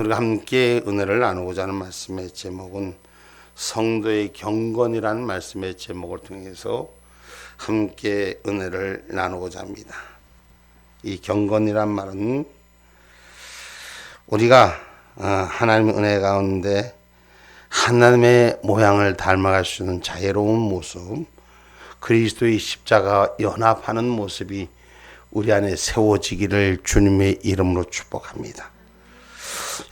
우리가 함께 은혜를 나누고자 하는 말씀의 제목은 성도의 경건이라는 말씀의 제목을 통해서 함께 은혜를 나누고자 합니다. 이 경건이란 말은 우리가 하나님의 은혜 가운데 하나님의 모양을 닮아갈 수 있는 자애로운 모습, 그리스도의 십자가 연합하는 모습이 우리 안에 세워지기를 주님의 이름으로 축복합니다.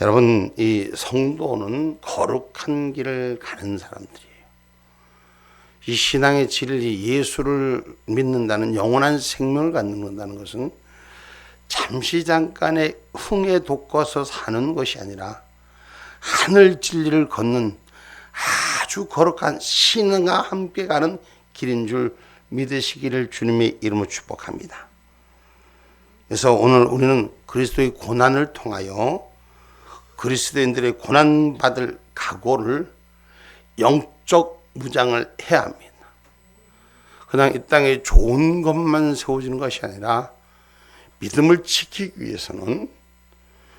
여러분, 이 성도는 거룩한 길을 가는 사람들이에요. 이 신앙의 진리, 예수를 믿는다는 영원한 생명을 갖는다는 것은 잠시 잠깐의 흥에 돋궈서 사는 것이 아니라 하늘 진리를 걷는 아주 거룩한 신과 함께 가는 길인 줄 믿으시기를 주님의 이름으로 축복합니다. 그래서 오늘 우리는 그리스도의 고난을 통하여 그리스도인들의 고난받을 각오를 영적 무장을 해야 합니다. 그냥 이 땅에 좋은 것만 세워지는 것이 아니라 믿음을 지키기 위해서는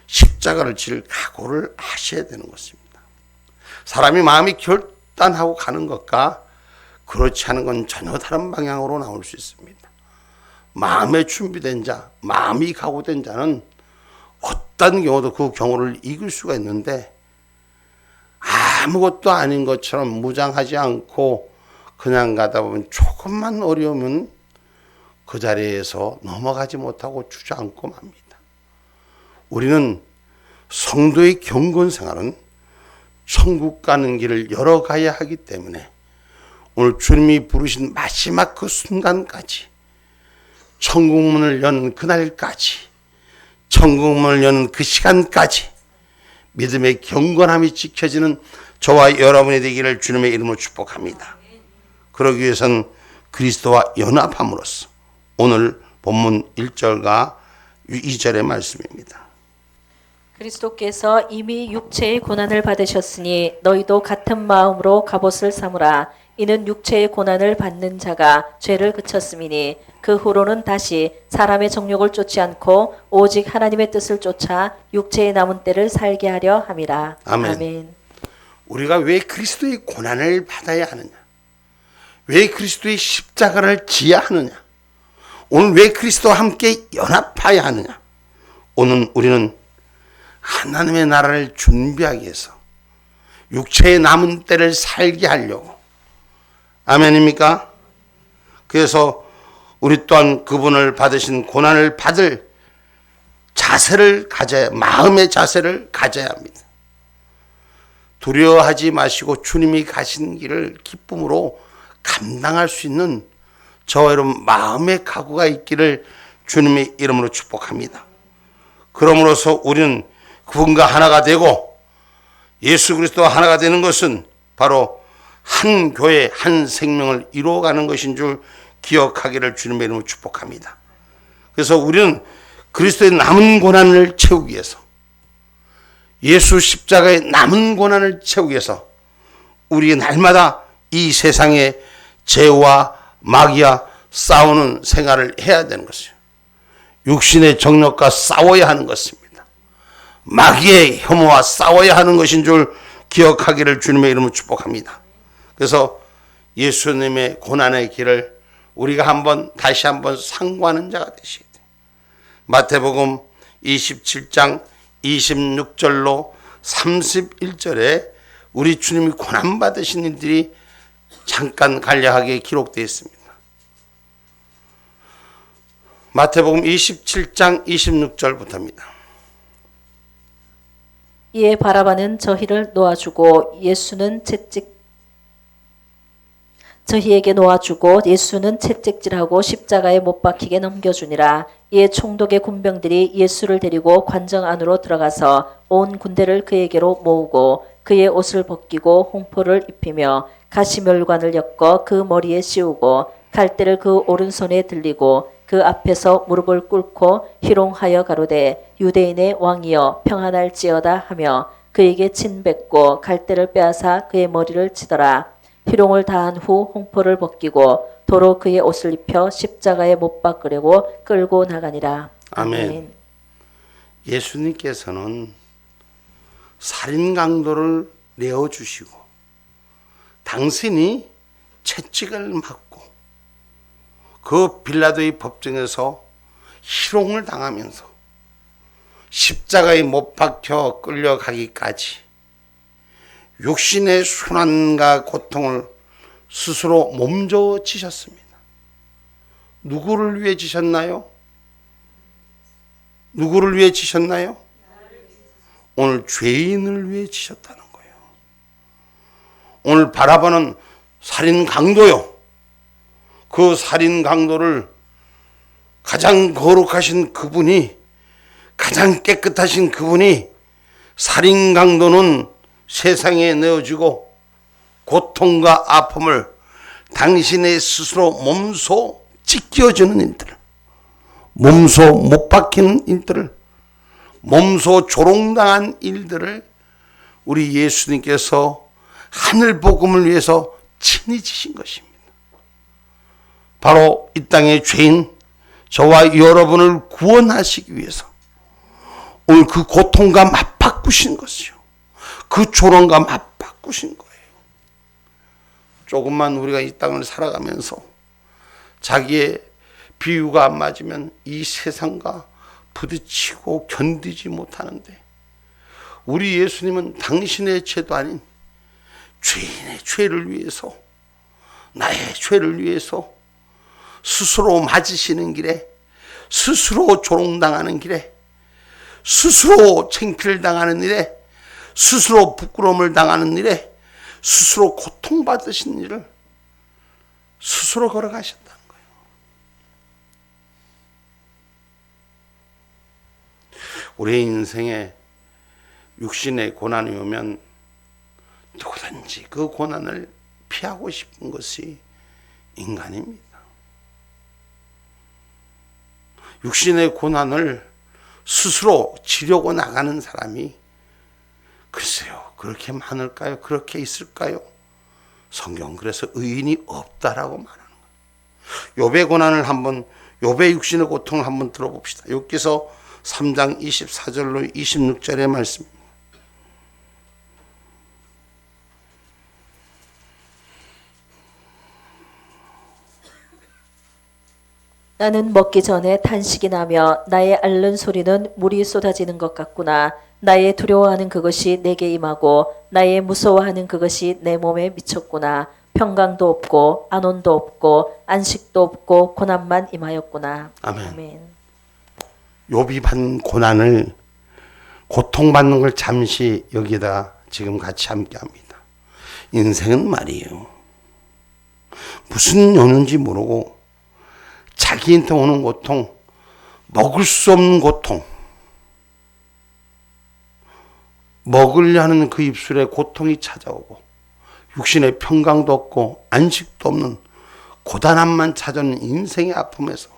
십자가를 질 각오를 하셔야 되는 것입니다. 사람이 마음이 결단하고 가는 것과 그렇지 않은 건 전혀 다른 방향으로 나올 수 있습니다. 마음에 준비된 자, 마음이 각오된 자는 어떤 경우도 그 경우를 이길 수가 있는데 아무것도 아닌 것처럼 무장하지 않고 그냥 가다 보면 조금만 어려우면 그 자리에서 넘어가지 못하고 주저앉고 맙니다. 우리는 성도의 경건 생활은 천국 가는 길을 열어가야 하기 때문에 오늘 주님이 부르신 마지막 그 순간까지, 천국문을 여는 그날까지, 천국문을 여는 그 시간까지 믿음의 경건함이 지켜지는 저와 여러분이 되기를 주님의 이름으로 축복합니다. 그러기 위해서는 그리스도와 연합함으로써 오늘 본문 1절과 2절의 말씀입니다. 그리스도께서 이미 육체의 고난을 받으셨으니 너희도 같은 마음으로 갑옷을 삼으라. 이는 육체의 고난을 받는 자가 죄를 그쳤음이니 그 후로는 다시 사람의 정욕을 쫓지 않고 오직 하나님의 뜻을 쫓아 육체의 남은 때를 살게 하려 함이라. 아멘. 우리가 왜 그리스도의 고난을 받아야 하느냐? 왜 그리스도의 십자가를 지어야 하느냐? 오늘 왜 그리스도와 함께 연합해야 하느냐? 오늘 우리는 하나님의 나라를 준비하기 위해서 육체의 남은 때를 살게 하려고. 아멘입니까? 그래서 우리 또한 그분을 받으신 고난을 받을 자세를 가져야, 마음의 자세를 가져야 합니다. 두려워하지 마시고 주님이 가신 길을 기쁨으로 감당할 수 있는 저와 여러분 마음의 각오가 있기를 주님의 이름으로 축복합니다. 그러므로서 우리는 그분과 하나가 되고 예수 그리스도와 하나가 되는 것은 바로 한 교회, 한 생명을 이루어가는 것인 줄 기억하기를 주님의 이름으로 축복합니다. 그래서 우리는 그리스도의 남은 고난을 채우기 위해서, 예수 십자가의 남은 고난을 채우기 위해서 우리 날마다 이 세상의 죄와 마귀와 싸우는 생활을 해야 되는 것이에요. 육신의 정욕과 싸워야 하는 것입니다. 마귀의 혐오와 싸워야 하는 것인 줄 기억하기를 주님의 이름으로 축복합니다. 그래서 예수님의 고난의 길을 우리가 다시 한번 상고하는 자가 되셔야 돼요. 마태복음 27장 26절로 31절에 우리 주님이 고난받으신 일들이 잠깐 간략하게 기록되어 있습니다. 마태복음 27장 26절부터입니다. 이에 바라바는 저희를 놓아주고 저희에게 놓아주고 예수는 채찍질하고 십자가에 못 박히게 넘겨주니라. 이에 총독의 군병들이 예수를 데리고 관정 안으로 들어가서 온 군대를 그에게로 모으고 그의 옷을 벗기고 홍포를 입히며 가시멸관을 엮어 그 머리에 씌우고 갈대를 그 오른손에 들리고 그 앞에서 무릎을 꿇고 희롱하여 가로되 유대인의 왕이여 평안할지어다 하며 그에게 침뱉고 갈대를 빼앗아 그의 머리를 치더라. 희롱을 다한 후 홍포를 벗기고 도로 그의 옷을 입혀 십자가에 못 박으려고 끌고 나가니라. 아멘. 예수님께서는 살인 강도를 내어주시고 당신이 채찍을 맞고 그 빌라도의 법정에서 희롱을 당하면서 십자가에 못 박혀 끌려가기까지 육신의 순환과 고통을 스스로 몸져 지셨습니다. 누구를 위해 지셨나요? 누구를 위해 지셨나요? 오늘 죄인을 위해 지셨다는 거예요. 오늘 바라보는 살인 강도요. 그 살인 강도를 가장 거룩하신 그분이, 가장 깨끗하신 그분이 살인 강도는 세상에 내어주고 고통과 아픔을 당신의 스스로 몸소 찢겨주는 일들, 몸소 못 박히는 일들을, 몸소 조롱당한 일들을 우리 예수님께서 하늘 복음을 위해서 친히 지신 것입니다. 바로 이 땅의 죄인 저와 여러분을 구원하시기 위해서 오늘 그 고통과 맞바꾸신 것이요, 그 조롱과 맞바꾸신 거예요. 조금만 우리가 이 땅을 살아가면서 자기의 비유가 안 맞으면 이 세상과 부딪히고 견디지 못하는데, 우리 예수님은 당신의 죄도 아닌 죄인의 죄를 위해서, 나의 죄를 위해서 스스로 맞으시는 길에, 스스로 조롱당하는 길에, 스스로 창피를 당하는 일에, 스스로 부끄러움을 당하는 일에, 스스로 고통받으신 일을 스스로 걸어가셨다는 거예요. 우리의 인생에 육신의 고난이 오면 누구든지 그 고난을 피하고 싶은 것이 인간입니다. 육신의 고난을 스스로 지려고 나가는 사람이 글쎄요, 그렇게 많을까요? 그렇게 있을까요? 성경은 그래서 의인이 없다라고 말하는 거예요. 욥의 고난을 한번, 욥의 육신의 고통을 한번 들어봅시다. 욥기서 3장 24절로 26절의 말씀입니다. 나는 먹기 전에 탄식이 나며 나의 앓는 소리는 물이 쏟아지는 것 같구나. 나의 두려워하는 그것이 내게 임하고 나의 무서워하는 그것이 내 몸에 미쳤구나. 평강도 없고 안온도 없고 안식도 없고 고난만 임하였구나. 아멘. 아멘. 욥이 받는 고난을, 고통받는 걸 잠시 여기다 지금 같이 함께합니다. 인생은 말이에요, 무슨 오는지 모르고 자기한테 오는 고통, 먹을 수 없는 고통, 먹으려는 그 입술에 고통이 찾아오고 육신의 평강도 없고 안식도 없는 고단함만 찾아오는 인생의 아픔에서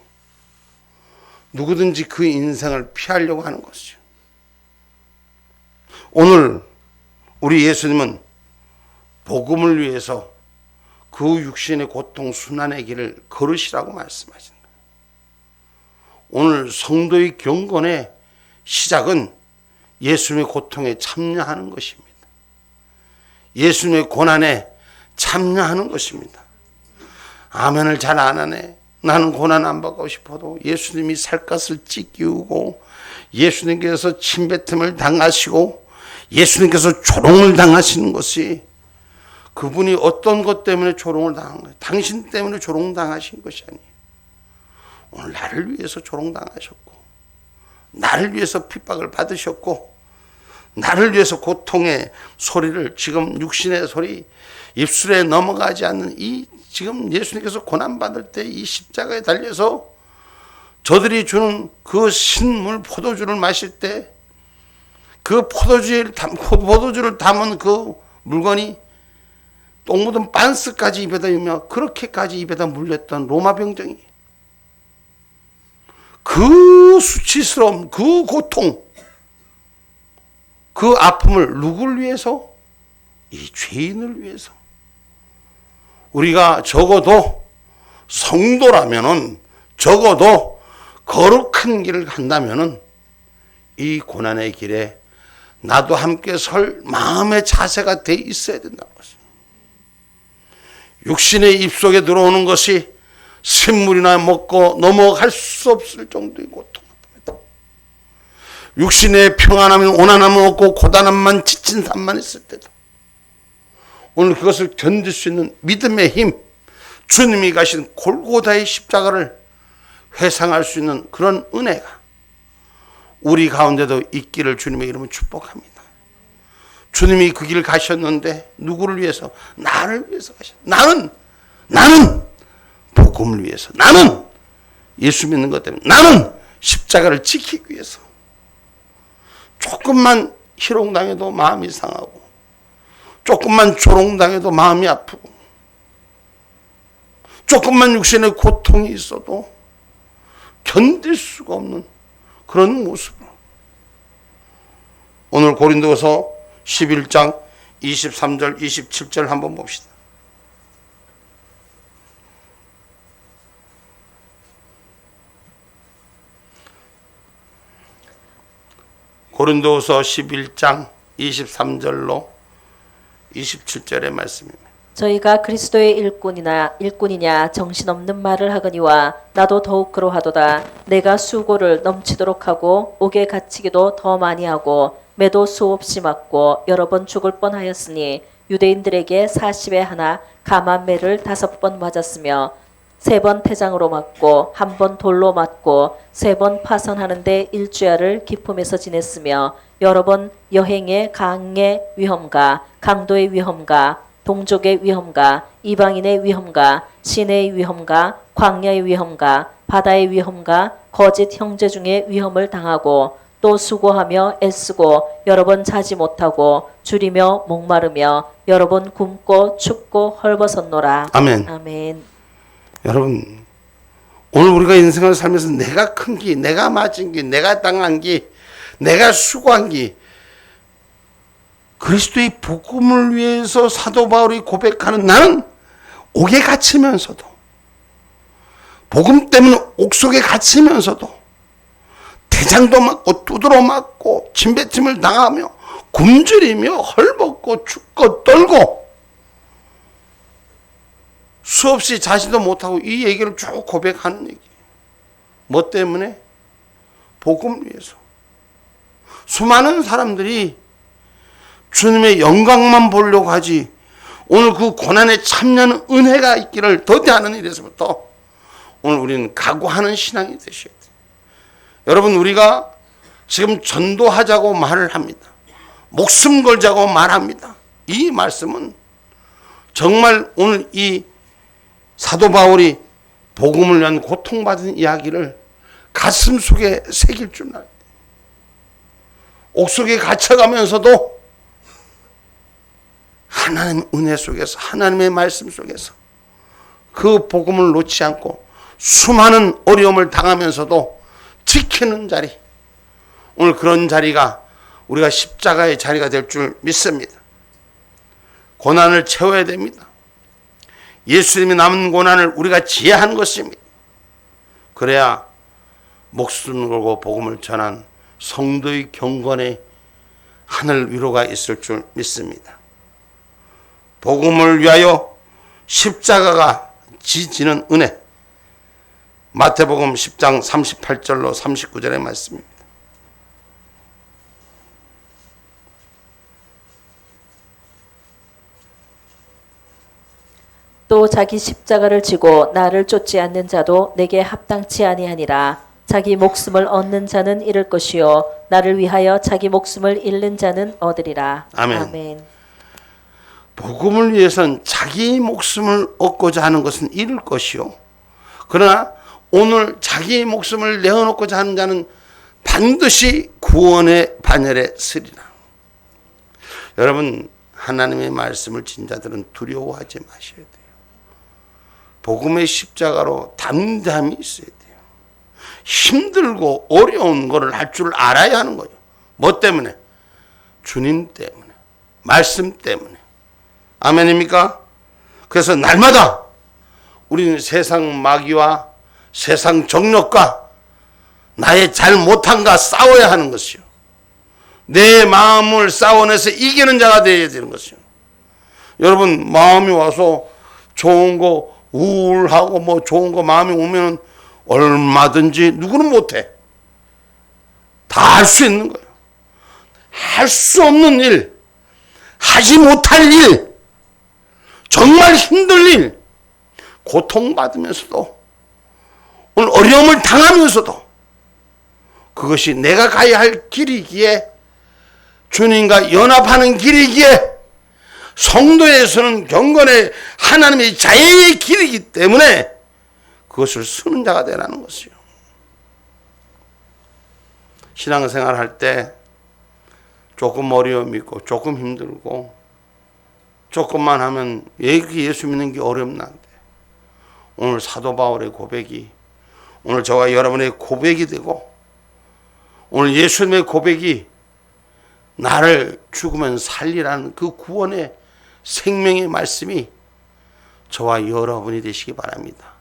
누구든지 그 인생을 피하려고 하는 것이죠. 오늘 우리 예수님은 복음을 위해서 그 육신의 고통 순환의 길을 걸으시라고 말씀하신 거예요. 오늘 성도의 경건의 시작은 예수님의 고통에 참여하는 것입니다. 예수님의 고난에 참여하는 것입니다. 아멘을 잘 안 하네. 나는 고난 안 받고 싶어도 예수님이 살갗을 찢기우고 예수님께서 침뱉음을 당하시고 예수님께서 조롱을 당하시는 것이, 그분이 어떤 것 때문에 조롱을 당한 거예요? 당신 때문에 조롱당하신 것이 아니에요. 오늘 나를 위해서 조롱당하셨고, 나를 위해서 핍박을 받으셨고, 나를 위해서 고통의 소리를, 지금 육신의 소리, 입술에 넘어가지 않는 이 지금 예수님께서 고난받을 때 이 십자가에 달려서 저들이 주는 그 신물 포도주를 마실 때 그 포도주를 담은 그 물건이 똥 묻은 빤스까지 입에다 이며 그렇게까지 입에다 물렸던 로마 병정이, 그 수치스러움, 그 고통, 그 아픔을 누구를 위해서? 이 죄인을 위해서. 우리가 적어도 성도라면은, 적어도 거룩한 길을 간다면은 이 고난의 길에 나도 함께 설 마음의 자세가 돼 있어야 된다는 것입니다. 육신의 입속에 들어오는 것이 신물이나 먹고 넘어갈 수 없을 정도의 고통입니다. 육신의 평안함이 온안함은 없고 고단함만 지친 삶만 있을 때도 오늘 그것을 견딜 수 있는 믿음의 힘, 주님이 가신 골고다의 십자가를 회상할 수 있는 그런 은혜가 우리 가운데도 있기를 주님의 이름으로 축복합니다. 주님이 그 길을 가셨는데 누구를 위해서? 나를 위해서 가셨다. 나는 복음을 위해서, 나는 예수 믿는 것 때문에, 나는 십자가를 지키기 위해서. 조금만 희롱당해도 마음이 상하고, 조금만 조롱당해도 마음이 아프고, 조금만 육신의 고통이 있어도 견딜 수가 없는 그런 모습으로 오늘 고린도서 11장 23절 27절 한번 봅시다. 고린도서 11장 23절로 27절의 말씀입니다. 저희가 그리스도의 일꾼이냐 정신없는 말을 하거니와 나도 더욱 그러하도다. 내가 수고를 넘치도록 하고 옥에 갇히기도 더 많이 하고 매도 수없이 맞고 여러 번 죽을 뻔하였으니 유대인들에게 40에 하나 감한 매를 5번 맞았으며 3번 태장으로 맞고 1번 돌로 맞고 3번 파선하는데 일주야를 기품에서 지냈으며 여러 번 여행의 강의 위험과 강도의 위험과 동족의 위험과 이방인의 위험과 시내의 위험과 광야의 위험과 바다의 위험과 거짓 형제 중에 위험을 당하고 또 수고하며 애쓰고 여러 번 자지 못하고 줄이며 목마르며 여러 번 굶고 춥고 헐벗었노라. 아멘. 아멘. 여러분, 오늘 우리가 인생을 살면서 내가 큰 기, 내가 맞은 기, 내가 당한 기, 내가 수고한 기, 그리스도의 복음을 위해서 사도 바울이 고백하는 나는 옥에 갇히면서도, 복음 때문에 옥속에 갇히면서도 대장도 맞고 두드러 맞고 침뱉음을 당하며 굶주리며 헐벗고 죽고 떨고 수없이 자지도 못하고 이 얘기를 쭉 고백하는 얘기. 뭐 때문에? 복음을 위해서. 수많은 사람들이 주님의 영광만 보려고 하지 오늘 그 고난에 참여하는 은혜가 있기를 더디하는 일에서부터 오늘 우리는 각오하는 신앙이 되셔야 돼요. 여러분, 우리가 지금 전도하자고 말을 합니다. 목숨 걸자고 말합니다. 이 말씀은 정말 오늘 이 사도 바울이 복음을 위한 고통받은 이야기를 가슴 속에 새길 줄 알아요. 옥속에 갇혀가면서도 하나님의 은혜 속에서, 하나님의 말씀 속에서 그 복음을 놓지 않고 수많은 어려움을 당하면서도 지키는 자리, 오늘 그런 자리가 우리가 십자가의 자리가 될 줄 믿습니다. 고난을 채워야 됩니다. 예수님이 남은 고난을 우리가 지혜하는 것입니다. 그래야 목숨을 걸고 복음을 전한 성도의 경건에 하늘 위로가 있을 줄 믿습니다. 복음을 위하여 십자가가 지지는 은혜, 마태복음 10장 38절로 39절의 말씀입니다. 또 자기 십자가를 지고 나를 쫓지 않는 자도 내게 합당치 아니하니라. 자기 목숨을 얻는 자는 잃을 것이요 나를 위하여 자기 목숨을 잃는 자는 얻으리라. 아멘. 아멘. 복음을 위해서는 자기 목숨을 얻고자 하는 것은 잃을 것이요, 그러나 오늘 자기 목숨을 내어놓고자 하는 자는 반드시 구원의 반열에 서리라. 여러분, 하나님의 말씀을 진 자들은 두려워하지 마셔야 돼요. 복음의 십자가로 담대함이 있어야 돼요. 힘들고 어려운 것을 할 줄 알아야 하는 거예요. 뭐 때문에? 주님 때문에, 말씀 때문에. 아멘입니까? 그래서 날마다 우리는 세상 마귀와 세상 정력과 나의 잘못함과 싸워야 하는 것이요. 내 마음을 싸워내서 이기는 자가 되어야 되는 것이요. 여러분, 마음이 와서 좋은 거 우울하고 뭐 좋은 거 마음이 오면 얼마든지 누구는 못해. 다 할 수 있는 거예요. 할 수 없는 일, 하지 못할 일, 정말 힘들 일, 고통받으면서도 오늘 어려움을 당하면서도 그것이 내가 가야 할 길이기에, 주님과 연합하는 길이기에, 성도에서는 경건의 하나님의 자유의 길이기 때문에 그것을 쓰는 자가 되라는 것이요. 신앙생활 할 때 조금 어려움이 있고 조금 힘들고 조금만 하면 예수 믿는 게 어렵나는데, 오늘 사도 바울의 고백이 오늘 저와 여러분의 고백이 되고, 오늘 예수님의 고백이 나를 죽으면 살리라는 그 구원의 생명의 말씀이 저와 여러분이 되시기 바랍니다.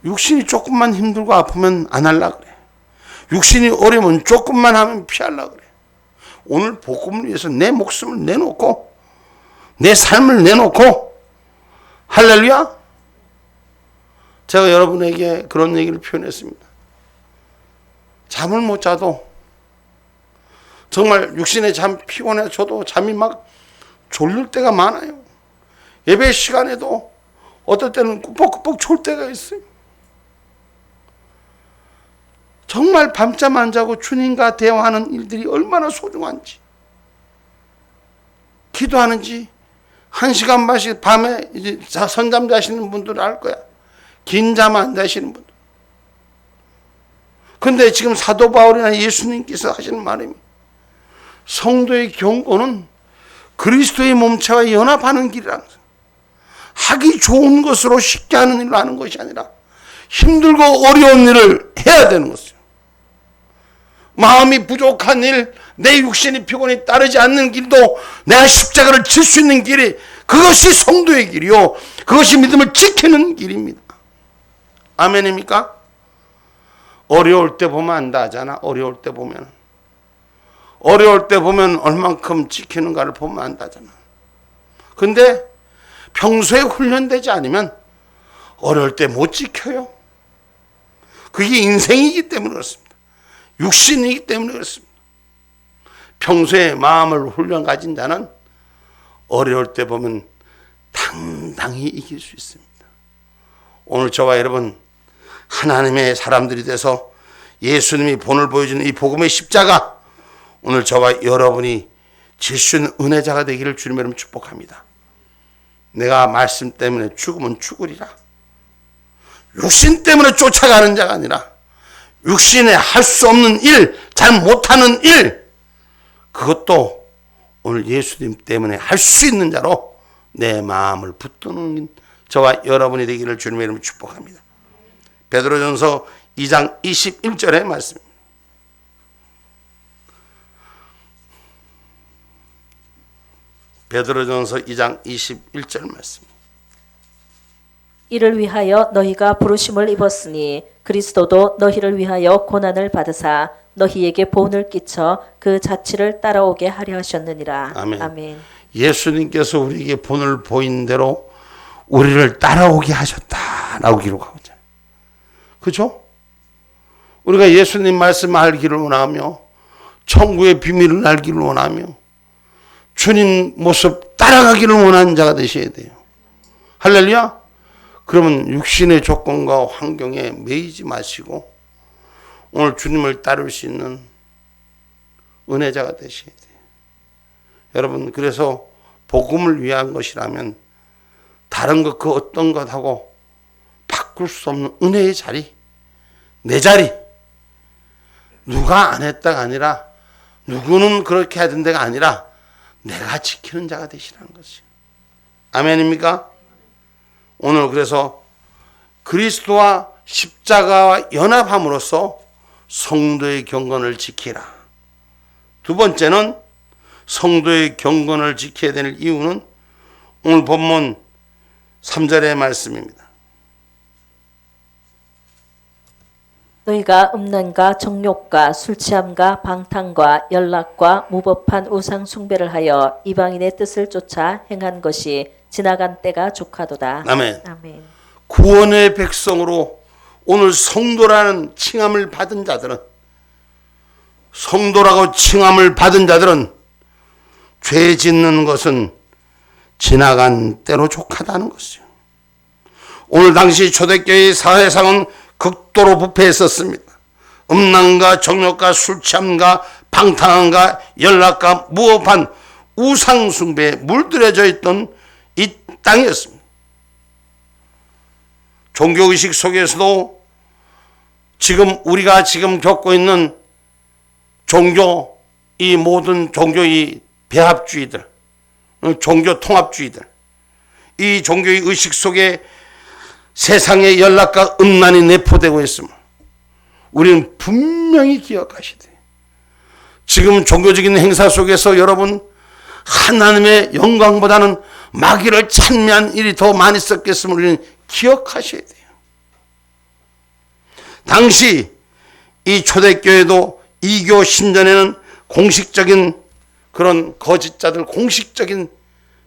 육신이 조금만 힘들고 아프면 안 하려고 그래. 육신이 어려우면 조금만 하면 피하려고 그래. 오늘 복음을 위해서 내 목숨을 내놓고 내 삶을 내놓고, 할렐루야. 제가 여러분에게 그런 얘기를 표현했습니다. 잠을 못 자도, 정말 육신의 잠 피곤해, 저도 잠이 막 졸릴 때가 많아요. 예배 시간에도 어떨 때는 꾸벅꾸벅 졸 때가 있어요. 정말 밤잠 안 자고 주님과 대화하는 일들이 얼마나 소중한지, 기도하는지 1시간 반씩 밤에 이제 선잠 자시는 분들은 알 거야. 긴 잠 안 자시는 분들. 근데 지금 사도 바울이나 예수님께서 하시는 말입니다. 성도의 경고는 그리스도의 몸체와 연합하는 길이라는 거예요. 하기 좋은 것으로 쉽게 하는 일로 하는 것이 아니라 힘들고 어려운 일을 해야 되는 것이죠. 마음이 부족한 일, 내 육신이 피곤이 따르지 않는 길도 내가 십자가를 질 수 있는 길이, 그것이 성도의 길이요, 그것이 믿음을 지키는 길입니다. 아멘입니까? 어려울 때 보면 안다 하잖아. 어려울 때 보면 얼만큼 지키는가를 보면 안다잖아. 근데 평소에 훈련되지 않으면 어려울 때 못 지켜요. 그게 인생이기 때문에 그렇습니다. 육신이기 때문에 그렇습니다. 평소에 마음을 훈련 가진 자는 어려울 때 보면 당당히 이길 수 있습니다. 오늘 저와 여러분 하나님의 사람들이 돼서 예수님이 본을 보여주는 이 복음의 십자가, 오늘 저와 여러분이 질 수 있는 은혜자가 되기를 주님 이름 축복합니다. 내가 말씀 때문에 죽으면 죽으리라. 육신 때문에 쫓아가는 자가 아니라 육신에 할 수 없는 일, 잘 못하는 일, 그것도 오늘 예수님 때문에 할 수 있는 자로 내 마음을 붙드는 저와 여러분이 되기를 주님의 이름으로 축복합니다. 베드로전서 2장 21절의 말씀입니다. 베드로전서 2장 21절 말씀. 이를 위하여 너희가 부르심을 입었으니 그리스도도 너희를 위하여 고난을 받으사 너희에게 본을 끼쳐 그 자취를 따라오게 하려 하셨느니라. 아멘. 아멘. 예수님께서 우리에게 본을 보인 대로 우리를 따라오게 하셨다라고 기록하고 있잖아요. 그렇죠? 우리가 예수님 말씀 알기를 원하며 천국의 비밀을 알기를 원하며 주님 모습 따라가기를 원하는 자가 되셔야 돼요. 할렐루야. 그러면 육신의 조건과 환경에 매이지 마시고 오늘 주님을 따를 수 있는 은혜자가 되셔야 돼요. 여러분, 그래서 복음을 위한 것이라면 다른 것 그 어떤 것하고 바꿀 수 없는 은혜의 자리, 내 자리, 누가 안 했다가 아니라 누구는 그렇게 해야 된다가 아니라 내가 지키는 자가 되시라는 것이요. 아멘입니까? 오늘 그래서 그리스도와 십자가와 연합함으로써 성도의 경건을 지키라. 두 번째는 성도의 경건을 지켜야 되는 이유는 오늘 본문 3절의 말씀입니다. 너희가 음란과 정욕과 술취함과 방탕과 연락과 무법한 우상 숭배를 하여 이방인의 뜻을 쫓아 행한 것이 지나간 때가 족하도다. 아멘. 아멘. 구원의 백성으로 오늘 성도라는 칭함을 받은 자들은, 성도라고 칭함을 받은 자들은 죄 짓는 것은 지나간 때로 족하다는 것이요. 오늘 당시 초대교회의 사회상은 극도로 부패했었습니다. 음란과 정욕과 술취함과 방탕함과 연락과 무법한 우상숭배에 물들여져 있던 이 땅이었습니다. 종교의식 속에서도 지금 우리가 지금 겪고 있는 종교, 이 모든 종교의 배합주의들, 종교 통합주의들, 이 종교의 의식 속에 세상의 연락과 음란이 내포되고 있음을 우리는 분명히 기억하셔야 돼요. 지금 종교적인 행사 속에서 여러분, 하나님의 영광보다는 마귀를 찬미한 일이 더 많이 있었겠음을 우리는 기억하셔야 돼요. 당시 이 초대교회도 이교 신전에는 공식적인 그런 거짓자들, 공식적인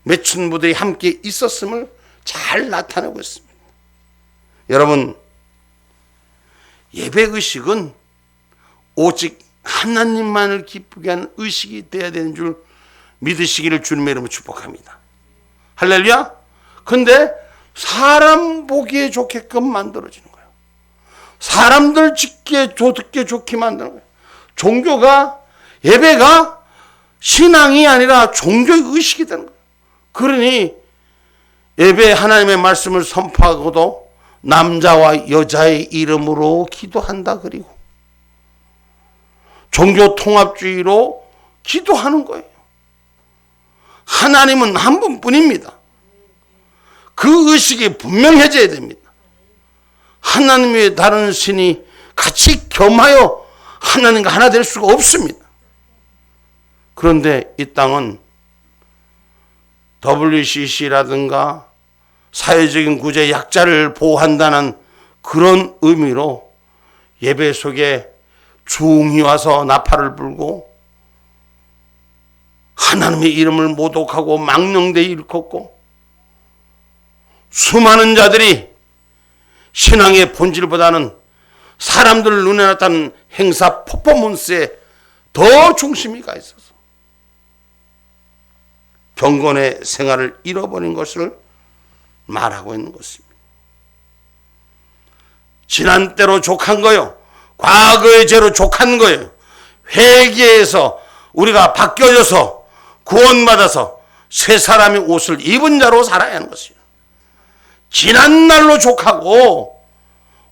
매춘부들이 함께 있었음을 잘 나타내고 있습니다. 여러분, 예배의식은 오직 하나님만을 기쁘게 하는 의식이 되어야 되는 줄 믿으시기를 주님의 이름으로 축복합니다. 할렐루야. 근데 사람 보기에 좋게끔 만들어지는 거예요. 사람들 듣기에 좋게 만드는 거예요. 종교가, 예배가 신앙이 아니라 종교의 의식이 되는 거예요. 그러니 예배 하나님의 말씀을 선포하고도 남자와 여자의 이름으로 기도한다. 그리고 종교 통합주의로 기도하는 거예요. 하나님은 한 분뿐입니다. 그 의식이 분명해져야 됩니다. 하나님의 다른 신이 같이 겸하여 하나님과 하나 될 수가 없습니다. 그런데 이 땅은 WCC라든가 사회적인 구제 약자를 보호한다는 그런 의미로 예배 속에 중이 와서 나팔을 불고 하나님의 이름을 모독하고 망령되이 일컫고 수많은 자들이 신앙의 본질보다는 사람들 눈에 나타나는 행사 퍼포먼스에 더 중심이 가 있어서 경건의 생활을 잃어버린 것을 말하고 있는 것입니다. 지난 때로 족한 거요. 과거의 죄로 족한 거예요. 회개해서 우리가 바뀌어져서 구원받아서 새 사람의 옷을 입은 자로 살아야 하는 것이에요. 지난 날로 족하고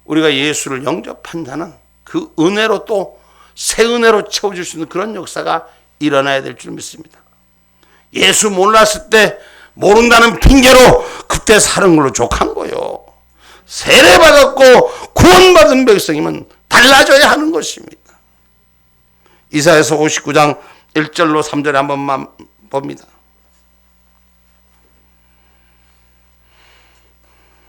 우리가 예수를 영접한 자는 그 은혜로 또 새 은혜로 채워줄 수 있는 그런 역사가 일어나야 될 줄 믿습니다. 예수 몰랐을 때 모른다는 핑계로 그때 사는 걸로 족한 거예요. 세례받았고 구원받은 백성이면 달라져야 하는 것입니다. 이사야서 59장 1절로 3절에 한 번만 봅니다.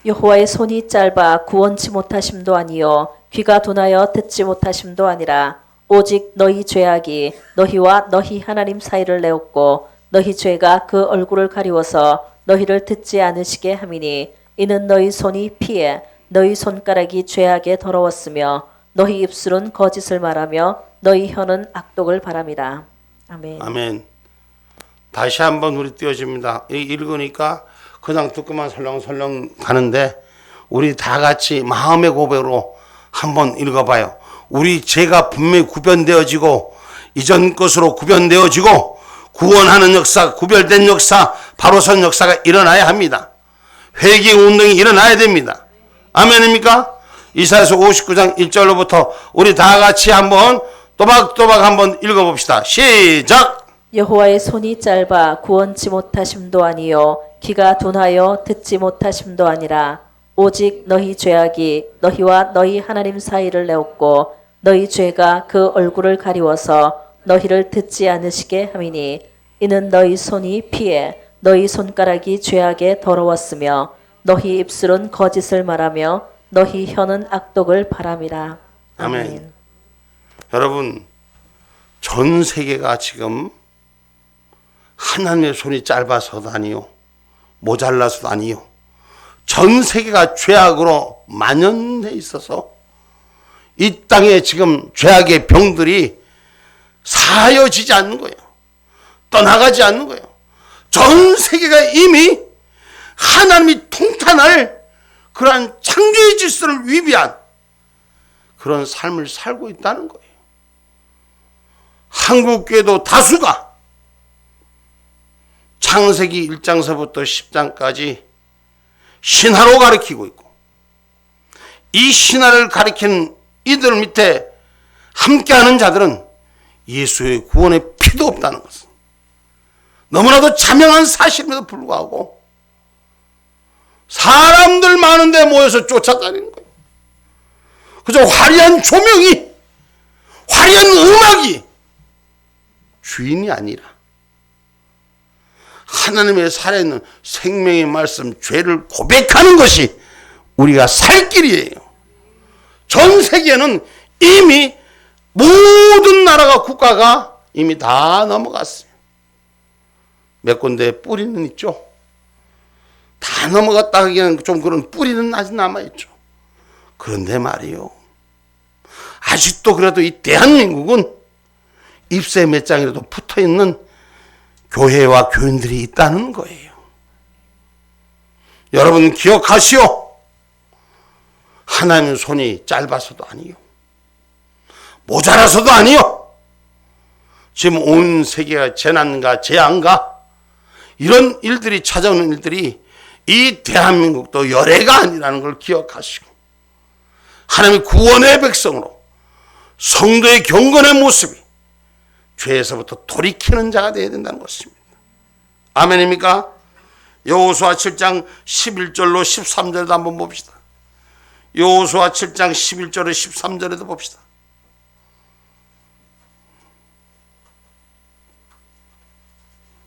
여호와의 손이 짧아 구원치 못하심도 아니요 귀가 둔하여 듣지 못하심도 아니라 오직 너희 죄악이 너희와 너희 하나님 사이를 내었고 너희 죄가 그 얼굴을 가리워서 너희를 듣지 않으시게 함이니 이는 너희 손이 피해 너희 손가락이 죄악에 더러웠으며 너희 입술은 거짓을 말하며 너희 혀는 악독을 바람이라. 아멘. 아멘. 다시 한번 우리 띄워집니다. 읽으니까 그냥 듣고만 설렁설렁 가는데 우리 다 같이 마음의 고백으로 한번 읽어봐요. 우리 죄가 분명히 구별되어지고 이전 것으로 구별되어지고 구원하는 역사, 구별된 역사, 바로 선 역사가 일어나야 합니다. 회개 운동이 일어나야 됩니다. 아멘입니까? 이사야서 59장 1절로부터 우리 다 같이 한번 또박또박 한번 읽어봅시다. 시작! 여호와의 손이 짧아 구원치 못하심도 아니요 귀가 둔하여 듣지 못하심도 아니라 오직 너희 죄악이 너희와 너희 하나님 사이를 내었고 너희 죄가 그 얼굴을 가리워서 너희를 듣지 않으시게 함이니 이는 너희 손이 피해 너희 손가락이 죄악에 더러웠으며 너희 입술은 거짓을 말하며 너희 혀는 악독을 바람이라. 아멘. 여러분, 전 세계가 지금 하나님의 손이 짧아서도 아니요, 모자라서도 아니요, 전 세계가 죄악으로 만연해 있어서 이 땅에 지금 죄악의 병들이 사여지지 않는 거예요. 떠나가지 않는 거예요. 전 세계가 이미 하나님이 통탄할 그러한 창조의 질서를 위배한 그런 삶을 살고 있다는 거예요. 한국교회도 다수가 창세기 1장서부터 10장까지 신화로 가르치고 있고, 이 신화를 가르치는 이들 밑에 함께하는 자들은 예수의 구원의 피도 없다는 것은 너무나도 자명한 사실임에도 불구하고 사람들 많은데 모여서 쫓아다니는 거예요. 그저 화려한 조명이, 화려한 음악이 주인이 아니라 하나님의 살아있는 생명의 말씀, 죄를 고백하는 것이 우리가 살 길이에요. 전 세계는 이미 모든 나라가, 국가가 이미 다 넘어갔어요. 몇 군데 뿌리는 있죠. 다 넘어갔다 하기에는 좀 그런 뿌리는 아직 남아있죠. 그런데 말이요, 아직도 그래도 이 대한민국은 잎새 몇 장이라도 붙어있는 교회와 교인들이 있다는 거예요. 여러분 기억하시오. 하나님의 손이 짧아서도 아니요, 모자라서도 아니요, 지금 온 세계가 재난과 재앙과 이런 일들이 찾아오는 일들이 이 대한민국도 열애가 아니라는 걸 기억하시고, 하나님의 구원의 백성으로 성도의 경건의 모습이 죄에서부터 돌이키는 자가 되어야 된다는 것입니다. 아멘입니까? 여호수아 7장 11절로 13절에도 한번 봅시다. 여호수아 7장 11절에 13절에도 봅시다.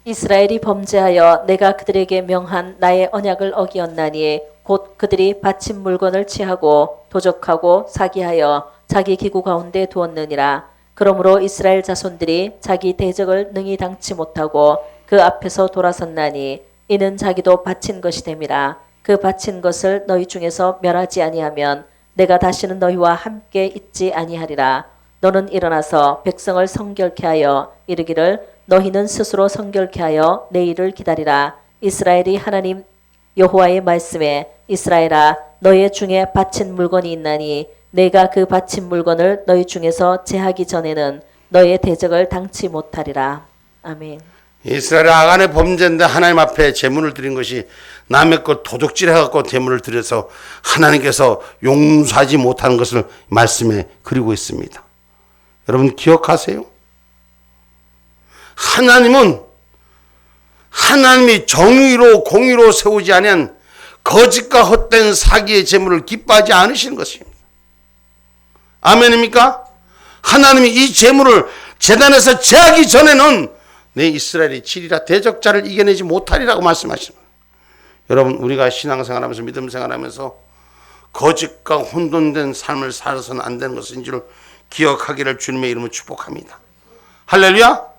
이스라엘이 범죄하여 내가 그들에게 명한 나의 언약을 어기었나니 곧 그들이 바친 물건을 취하고 도적하고 사기하여 자기 기구 가운데 두었느니라. 그러므로 이스라엘 자손들이 자기 대적을 능히 당치 못하고 그 앞에서 돌아섰나니 이는 자기도 바친 것이 됨이라. 그 바친 것을 너희 중에서 멸하지 아니하면 내가 다시는 너희와 함께 있지 아니하리라. 너는 일어나서 백성을 성결케 하여 이르기를 너희는 스스로 성결케 하여 내일을 기다리라. 이스라엘이 하나님 여호와의 말씀에 이스라엘아 너희 중에 바친 물건이 있나니 내가 그 바친 물건을 너희 중에서 제하기 전에는 너의 대적을 당치 못하리라. 아멘. 이스라엘 아간의 범죄인데 하나님 앞에 제물을 드린 것이 남의 것 도적질해갖고 제물을 드려서 하나님께서 용서하지 못하는 것을 말씀에 그리고 있습니다. 여러분 기억하세요. 하나님은 하나님이 정의로 공의로 세우지 아니한 거짓과 헛된 사기의 제물을 기뻐하지 않으시는 것입니다. 아멘입니까? 하나님이 이 제물을 제단에서 제하기 전에는 내 이스라엘이 치리라, 대적자를 이겨내지 못하리라고 말씀하시는 거예요. 여러분 우리가 신앙생활하면서 믿음 생활하면서 거짓과 혼돈된 삶을 살아서는 안 되는 것인 줄 기억하기를 주님의 이름으로 축복합니다. 할렐루야.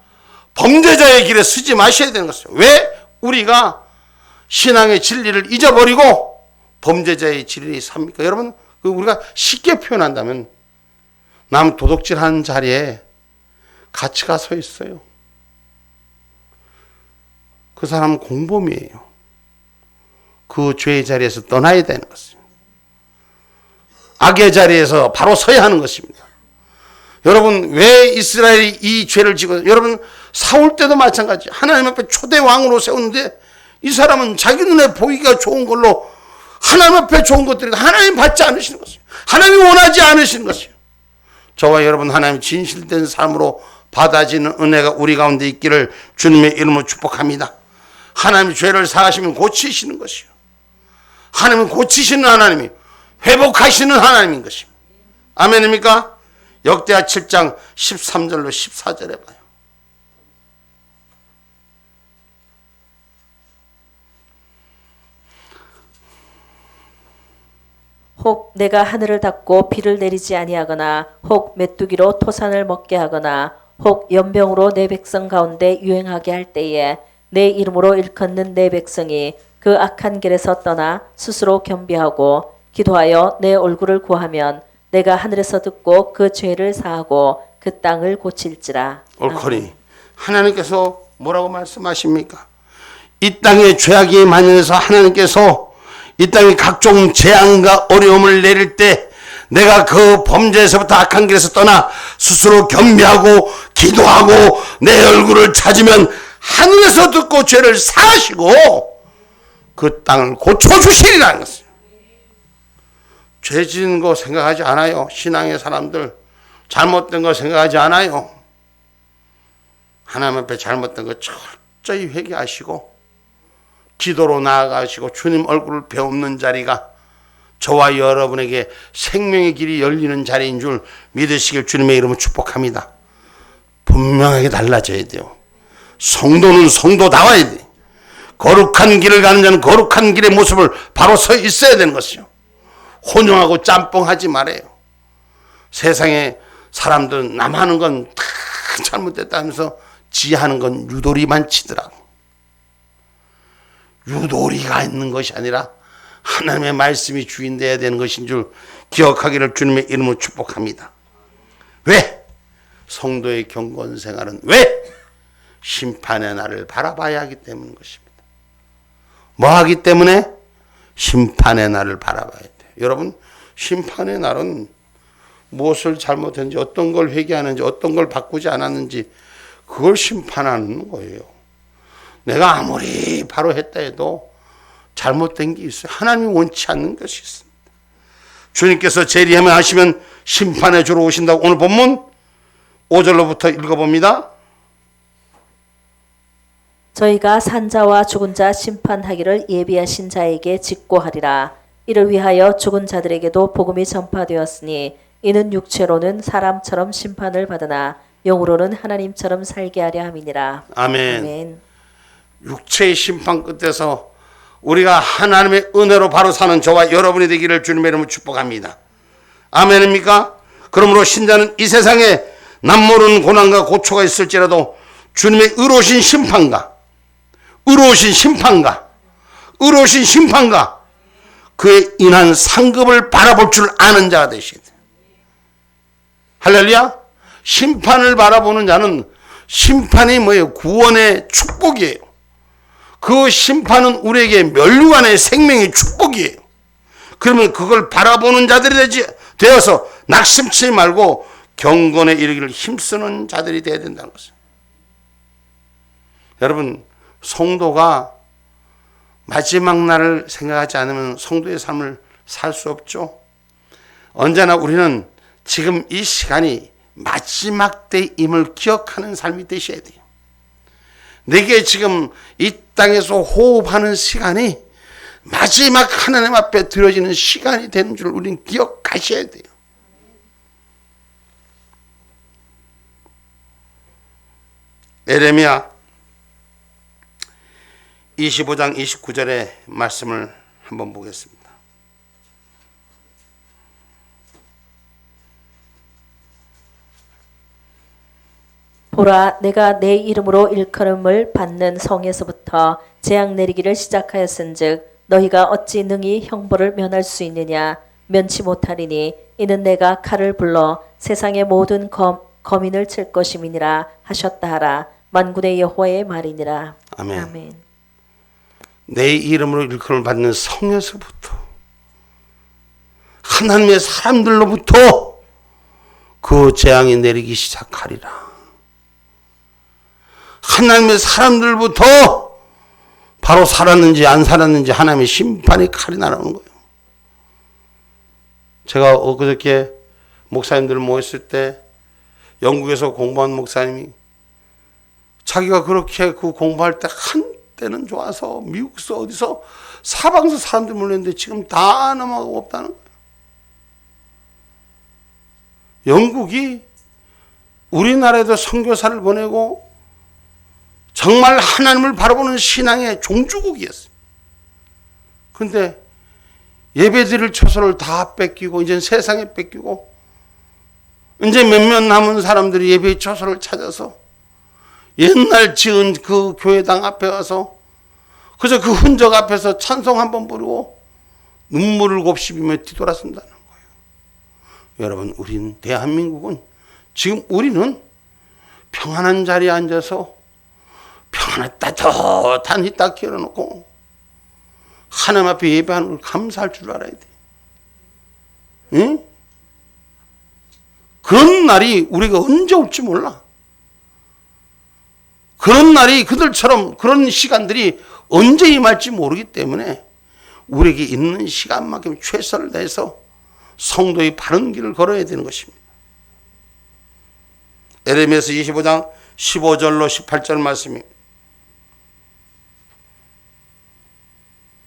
범죄자의 길에 서지 마셔야 되는 것이죠. 왜 우리가 신앙의 진리를 잊어버리고 범죄자의 진리에 삽니까? 여러분 우리가 쉽게 표현한다면 남 도둑질하는 자리에 같이 가 서 있어요. 그 사람은 공범이에요. 그 죄의 자리에서 떠나야 되는 것입니다. 악의 자리에서 바로 서야 하는 것입니다. 여러분 왜 이스라엘이 이 죄를 지고, 여러분 사울 때도 마찬가지. 하나님 앞에 초대 왕으로 세우는데 이 사람은 자기 눈에 보기가 좋은 걸로 하나님 앞에 좋은 것들이 하나님 받지 않으시는 것이에요. 하나님이 원하지 않으시는 것이에요. 저와 여러분 하나님 진실된 삶으로 받아지는 은혜가 우리 가운데 있기를 주님의 이름으로 축복합니다. 하나님이 죄를 사하시면 고치시는 것이요, 하나님은 고치시는 하나님이 회복하시는 하나님인 것입니다. 아멘입니까? 역대하 7장 13절로 14절에 봐요. 혹 내가 하늘을 닫고 비를 내리지 아니하거나 혹 메뚜기로 토산을 먹게 하거나 혹 연병으로 내 백성 가운데 유행하게 할 때에 내 이름으로 일컫는 내 백성이 그 악한 길에서 떠나 스스로 겸비하고 기도하여 내 얼굴을 구하면 내가 하늘에서 듣고 그 죄를 사하고 그 땅을 고칠지라. 옳거니 하나님께서 뭐라고 말씀하십니까? 이 땅에 죄악이 만연해서 하나님께서 이 땅에 각종 재앙과 어려움을 내릴 때 내가 그 범죄에서부터 악한 길에서 떠나 스스로 겸비하고 기도하고 내 얼굴을 찾으면 하늘에서 듣고 죄를 사하시고 그 땅을 고쳐주시리라는 것을. 죄 지은 거 생각하지 않아요. 신앙의 사람들 잘못된 거 생각하지 않아요. 하나님 앞에 잘못된 거 철저히 회개하시고 기도로 나아가시고 주님 얼굴을 배우는 자리가 저와 여러분에게 생명의 길이 열리는 자리인 줄 믿으시길 주님의 이름으로 축복합니다. 분명하게 달라져야 돼요. 성도는 성도다워야 돼. 거룩한 길을 가는 자는 거룩한 길의 모습을 바로 서 있어야 되는 것이요. 혼용하고 짬뽕하지 말아요. 세상에 사람들은 남 하는 건 다 잘못됐다 하면서 지 하는 건 유도리만 치더라고. 유도리가 있는 것이 아니라 하나님의 말씀이 주인 되어야 되는 것인 줄 기억하기를 주님의 이름으로 축복합니다. 왜? 성도의 경건 생활은 왜? 심판의 날을 바라봐야 하기 때문인 것입니다. 뭐 하기 때문에? 심판의 날을 바라봐야 돼요. 여러분, 심판의 날은 무엇을 잘못했는지, 어떤 걸 회개하는지, 어떤 걸 바꾸지 않았는지 그걸 심판하는 거예요. 내가 아무리 바로 했다 해도 잘못된 게 있어요. 하나님이 원치 않는 것이 있습니다. 주님께서 재림하시면 심판해 주러 오신다고 오늘 본문 5절로부터 읽어봅니다. 저희가 산자와 죽은 자 심판하기를 예비하신 자에게 직고하리라. 이를 위하여 죽은 자들에게도 복음이 전파되었으니 이는 육체로는 사람처럼 심판을 받으나 영으로는 하나님처럼 살게 하려 함이니라. 아멘. 아멘. 육체의 심판 끝에서 우리가 하나님의 은혜로 바로 사는 저와 여러분이 되기를 주님의 이름으로 축복합니다. 아멘입니까? 그러므로 신자는 이 세상에 남모르는 고난과 고초가 있을지라도 주님의 의로우신 심판과 그에 인한 상급을 바라볼 줄 아는 자가 되셔야 돼요. 할렐루야. 심판을 바라보는 자는 심판이 뭐예요? 구원의 축복이에요. 그 심판은 우리에게 멸류관의 생명의 축복이에요. 그러면 그걸 바라보는 자들이 되어서 낙심치 말고 경건에 이르기를 힘쓰는 자들이 되어야 된다는 것이에요. 여러분, 성도가 마지막 날을 생각하지 않으면 성도의 삶을 살 수 없죠. 언제나 우리는 지금 이 시간이 마지막 때임을 기억하는 삶이 되셔야 돼요. 내게 지금 이 땅에서 호흡하는 시간이 마지막 하나님 앞에 드려지는 시간이 되는 줄 우리는 기억하셔야 돼요. 에레미야 25장 29절의 말씀을 한번 보겠습니다. 보라, 내가 내 이름으로 일컬음을 받는 성에서부터 재앙 내리기를 시작하였은즉 너희가 어찌 능히 형벌을 면할 수 있느냐? 면치 못하리니 이는 내가 칼을 불러 세상의 모든 거민을 칠 것임이니라 하셨다 하라. 만군의 여호와의 말이니라. 아멘. 아멘. 내 이름으로 일컬음을 받는 성에서부터 하나님의 사람들로부터 그 재앙이 내리기 시작하리라. 하나님의 사람들부터 바로 살았는지 안 살았는지 하나님의 심판의 칼이 날아오는 거예요. 제가 엊그저께 목사님들 모였을 때 영국에서 공부한 목사님이 자기가 그렇게 그 공부할 때 한때는 좋아서 미국에서 어디서 사방에서 사람들 몰렸는데 지금 다 넘어가고 없다는 거예요. 영국이 우리나라에도 선교사를 보내고 정말 하나님을 바라보는 신앙의 종주국이었어요. 그런데 예배드릴 처소를 다 뺏기고 이제 세상에 뺏기고 이제 몇몇 남은 사람들이 예배의 처소를 찾아서 옛날 지은 그 교회당 앞에 가서 그저 그 흔적 앞에서 찬송 한번 부르고 눈물을 곱씹으며 뒤돌아선다는 거예요. 여러분, 우린 대한민국은 지금 우리는 평안한 자리에 앉아서 평안에 따뜻한 딱 기울여놓고 하나님 앞에 예배하는 걸 감사할 줄 알아야 돼. 응? 그런 날이 우리가 언제 올지 몰라. 그런 날이 그들처럼 그런 시간들이 언제 임할지 모르기 때문에 우리에게 있는 시간만큼 최선을 다해서 성도의 바른 길을 걸어야 되는 것입니다. 에레미야서 25장 15절로 18절 말씀이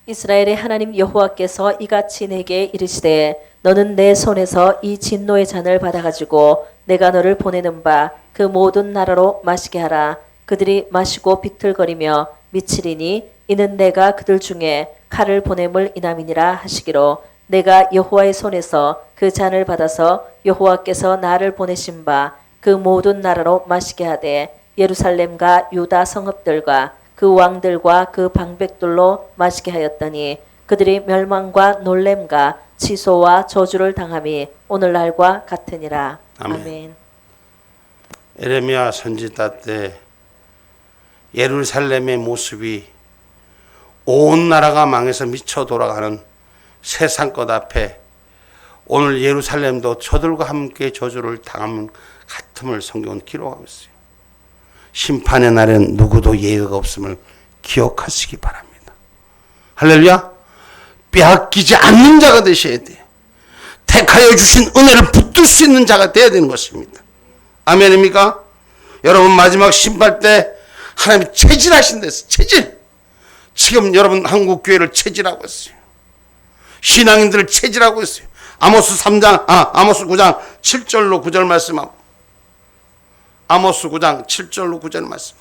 이스라엘의 하나님 여호와께서 이같이 내게 이르시되 너는 내 손에서 이 진노의 잔을 받아가지고 내가 너를 보내는 바 그 모든 나라로 마시게 하라. 그들이 마시고 비틀거리며 미치리니 이는 내가 그들 중에 칼을 보냄을 인함이니라 하시기로 내가 여호와의 손에서 그 잔을 받아서 여호와께서 나를 보내신 바 그 모든 나라로 마시게 하되 예루살렘과 유다 성읍들과 그 왕들과 그 방백들로 마시게 하였더니 그들이 멸망과 놀램과 치소와 저주를 당함이 오늘날과 같으니라. 아멘. 아멘. 에레미야 선지자 때 예루살렘의 모습이 온 나라가 망해서 미쳐 돌아가는 세상 것 앞에 오늘 예루살렘도 저들과 함께 저주를 당하는 같음을 성경은 기록하고 있어요. 심판의 날엔 누구도 예의가 없음을 기억하시기 바랍니다. 할렐루야. 빼앗기지 않는 자가 되셔야 돼요. 택하여 주신 은혜를 붙들 수 있는 자가 되어야 되는 것입니다. 아멘입니까? 여러분, 마지막 심판 때 하나님이 체질하신댔어요. 체질. 지금 여러분 한국 교회를 체질하고 있어요. 신앙인들을 체질하고 있어요. 아모스 9장 7절로 9절 말씀하고 아모스 9장 7절로 9절 말씀.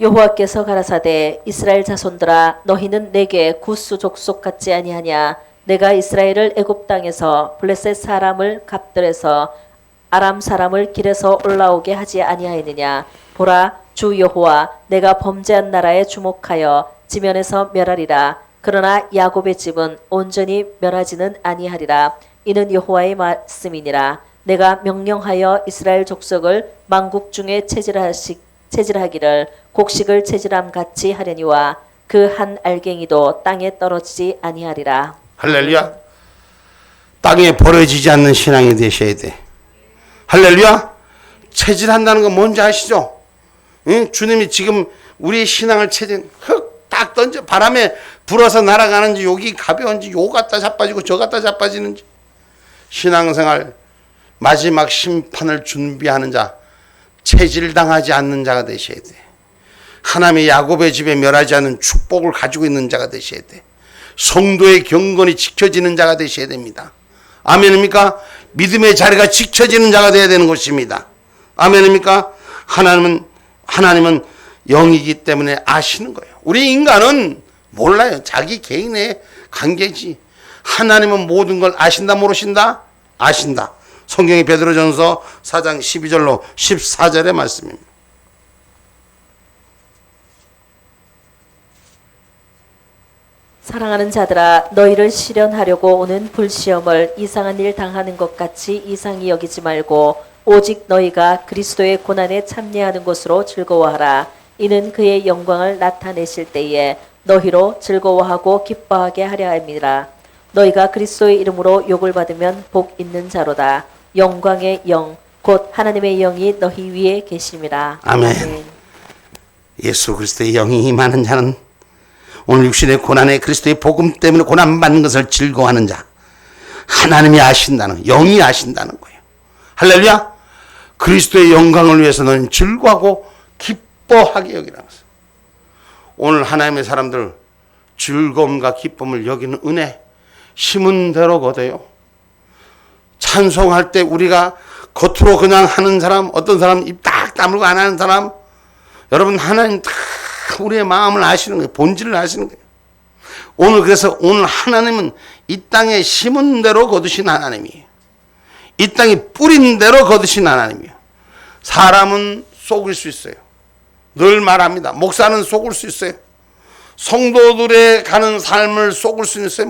여호와께서 가라사대 이스라엘 자손들아 너희는 내게 구스 족속 같지 아니하냐. 내가 이스라엘을 애굽 땅에서 블레셋 사람을 갑들에서 아람 사람을 길에서 올라오게 하지 아니하였느냐. 보라, 주 여호와 내가 범죄한 나라에 주목하여 지면에서 멸하리라. 그러나 야곱의 집은 온전히 멸하지는 아니하리라. 이는 여호와의 말씀이니라. 내가 명령하여 이스라엘 족속을 만국 중에 체질하기를 곡식을 체질함 같이 하려니와 그 한 알갱이도 땅에 떨어지지 아니하리라. 할렐루야. 땅에 버려지지 않는 신앙이 되셔야 돼. 할렐루야. 체질한다는 건 뭔지 아시죠? 응? 주님이 지금 우리의 신앙을 체질 흙 딱 던져 바람에 불어서 날아가는지 여기 가벼운지 요 갖다 자빠지고 저 갖다 자빠지는지 신앙생활 마지막 심판을 준비하는 자, 체질당하지 않는 자가 되셔야 돼. 하나님의 야곱의 집에 멸하지 않는 축복을 가지고 있는 자가 되셔야 돼. 성도의 경건이 지켜지는 자가 되셔야 됩니다. 아멘입니까? 믿음의 자리가 지켜지는 자가 되어야 되는 것입니다. 아멘입니까? 하나님은 영이기 때문에 아시는 거예요. 우리 인간은 몰라요. 자기 개인의 관계지. 하나님은 모든 걸 아신다 모르신다? 아신다. 성경의 베드로전서 4장 12절로 14절의 말씀입니다. 사랑하는 자들아 너희를 시련하려고 오는 불시험을 이상한 일 당하는 것 같이 이상히 여기지 말고 오직 너희가 그리스도의 고난에 참여하는 것으로 즐거워하라. 이는 그의 영광을 나타내실 때에 너희로 즐거워하고 기뻐하게 하려 함이라. 너희가 그리스도의 이름으로 욕을 받으면 복 있는 자로다. 영광의 영 곧 하나님의 영이 너희 위에 계심이라. 아멘. 예수 그리스도의 영이 임하는 자는 오늘 육신의 고난에 그리스도의 복음 때문에 고난받는 것을 즐거워하는 자, 하나님이 아신다는, 영이 아신다는 거예요. 할렐루야. 그리스도의 영광을 위해서 너는 즐거워하고 기뻐하게 여기라면서. 오늘 하나님의 사람들 즐거움과 기쁨을 여기는 은혜 심은 대로 거둬요. 찬송할 때 우리가 겉으로 그냥 하는 사람, 어떤 사람 입 딱 다물고 안 하는 사람, 여러분 하나님 다 우리의 마음을 아시는 거예요. 본질을 아시는 거예요. 그래서 오늘 하나님은 이 땅에 심은 대로 거두신 하나님이에요. 이 땅에 뿌린 대로 거두신 하나님이에요. 사람은 속을 수 있어요. 늘 말합니다. 목사는 속을 수 있어요. 성도들의 가는 삶을 속을 수 있어요.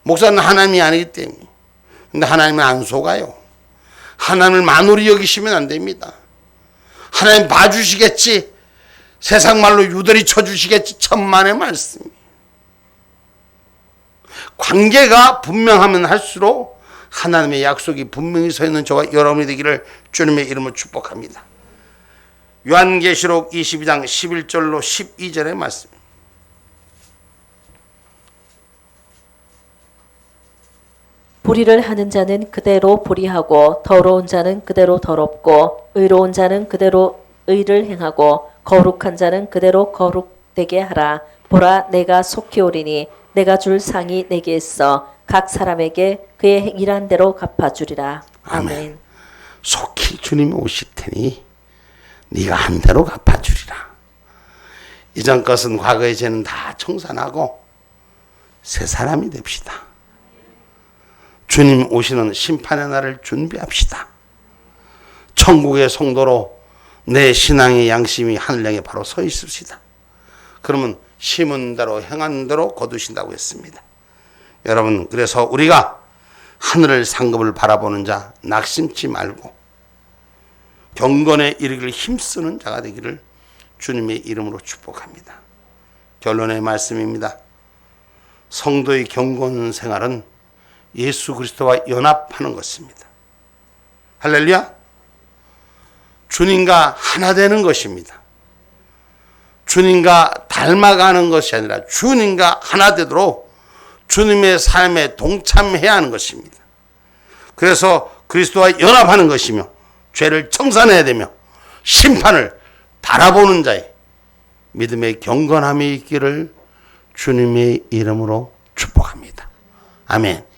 목사는 하나님이 아니기 때문에. 근데 하나님은 안 속아요. 하나님을 만홀히 여기시면 안 됩니다. 하나님 봐주시겠지. 세상 말로 유달리 쳐주시겠지. 천만의 말씀이에요. 관계가 분명하면 할수록 하나님의 약속이 분명히 서 있는 저와 여러분이 되기를 주님의 이름으로 축복합니다. 요한계시록 22장 11절로 12절의 말씀. 불의를 하는 자는 그대로 불의하고 더러운 자는 그대로 더럽고 의로운 자는 그대로 의를 행하고 거룩한 자는 그대로 거룩되게 하라. 보라, 내가 속히 오리니 내가 줄 상이 내게 있어 각 사람에게 그의 일한 대로 갚아주리라. 아멘. 속히 주님이 오실 테니 네가 한 대로 갚아주리라. 이전 것은 과거의 죄는 다 청산하고 새 사람이 됩시다. 주님 오시는 심판의 날을 준비합시다. 천국의 성도로 내 신앙의 양심이 하늘령에 바로 서 있읍시다. 그러면 심은 대로 행한 대로 거두신다고 했습니다. 여러분, 그래서 우리가 하늘을 상급을 바라보는 자 낙심치 말고 경건에 이르기를 힘쓰는 자가 되기를 주님의 이름으로 축복합니다. 결론의 말씀입니다. 성도의 경건 생활은 예수 그리스도와 연합하는 것입니다. 할렐루야. 주님과 하나 되는 것입니다. 주님과 닮아가는 것이 아니라 주님과 하나 되도록 주님의 삶에 동참해야 하는 것입니다. 그래서 그리스도와 연합하는 것이며 죄를 청산해야 되며 심판을 바라보는 자의 믿음의 경건함이 있기를 주님의 이름으로 축복합니다. 아멘.